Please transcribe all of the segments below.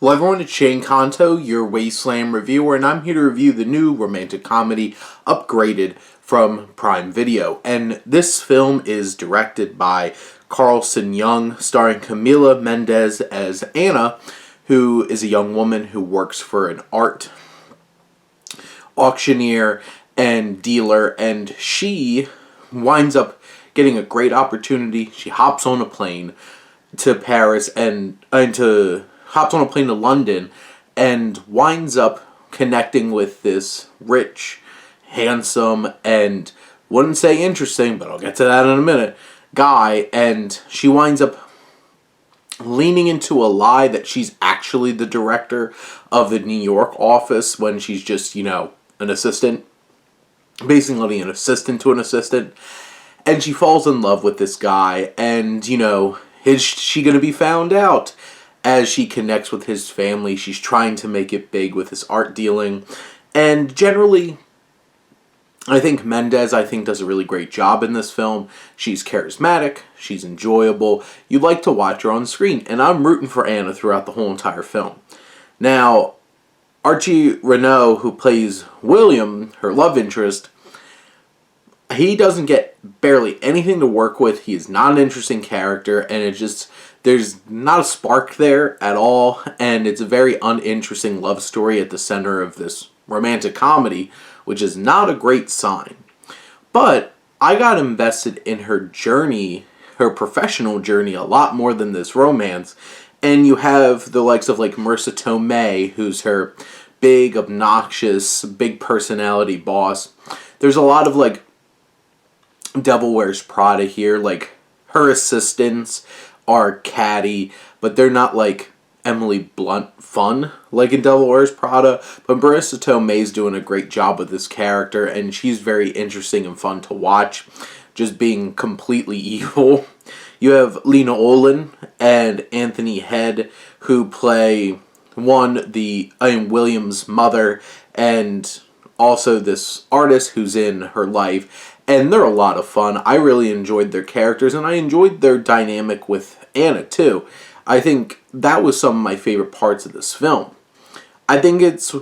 Hello everyone, it's Shane Kanto, your Wasteland reviewer, and I'm here to review the new romantic comedy, Upgraded, from Prime Video. And this film is directed by Carlson Young, starring Camila Mendes as Anna, who is a young woman who works for an art auctioneer and dealer, and she winds up getting a great opportunity. She hops on a plane to Paris and hops on a plane to London and winds up connecting with this rich, handsome, and wouldn't say interesting, but I'll get to that in a minute, guy, and she winds up leaning into a lie that she's actually the director of the New York office when she's just, an assistant. Basically an assistant to an assistant. And she falls in love with this guy, and, is she going to be found out? As she connects with his family, she's trying to make it big with his art dealing. And generally, I think Mendes, does a really great job in this film. She's charismatic, she's enjoyable, you'd like to watch her on screen, and I'm rooting for Anna throughout the whole entire film. Now, Archie Renault, who plays William, her love interest, he doesn't get barely anything to work with. He is not an interesting character, and there's not a spark there at all, and it's a very uninteresting love story at the center of this romantic comedy, which is not a great sign. But I got invested in her journey, her professional journey, a lot more than this romance. And you have the likes of Marissa Tomei, who's her big, obnoxious, big personality boss. There's a lot of Devil Wears Prada here. Her assistants are catty, but they're not Emily Blunt fun in Devil Wears Prada. But Marissa Tomei's doing a great job with this character, and she's very interesting and fun to watch, just being completely evil. You have Lena Olin and Anthony Head, who play William's mother, and also this artist who's in her life, and they're a lot of fun. I really enjoyed their characters, and I enjoyed their dynamic with Anna too. I think that was some of my favorite parts of this film. I think it's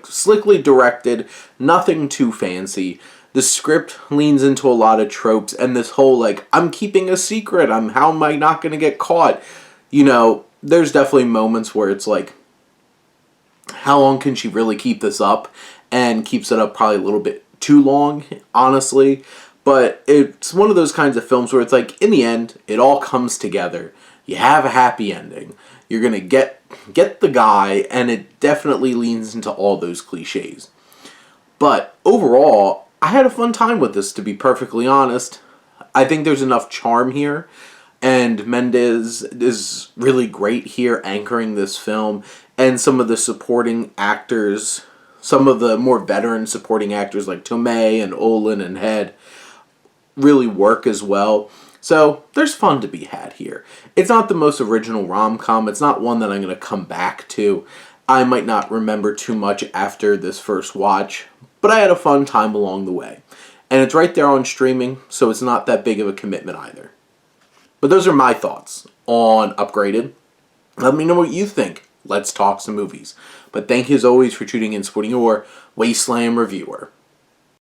slickly directed, nothing too fancy. The script leans into a lot of tropes, and this whole I'm keeping a secret, how am I not going to get caught? There's definitely moments where it's how long can she really keep this up? And keeps it up probably a little bit too long, honestly. But it's one of those kinds of films where it's in the end, it all comes together. You have a happy ending. You're going to get the guy, and it definitely leans into all those cliches. But overall, I had a fun time with this, to be perfectly honest. I think there's enough charm here, and Mendes is really great here anchoring this film, and some of the supporting actors, some of the more veteran supporting actors like Tomei and Olin and Head really work as well. So there's fun to be had here. It's not the most original rom-com. It's not one that I'm going to come back to. I might not remember too much after this first watch, but I had a fun time along the way. And it's right there on streaming, so it's not that big of a commitment either. But those are my thoughts on Upgraded. Let me know what you think. Let's talk some movies. But thank you as always for tuning in, supporting your Wasteland reviewer.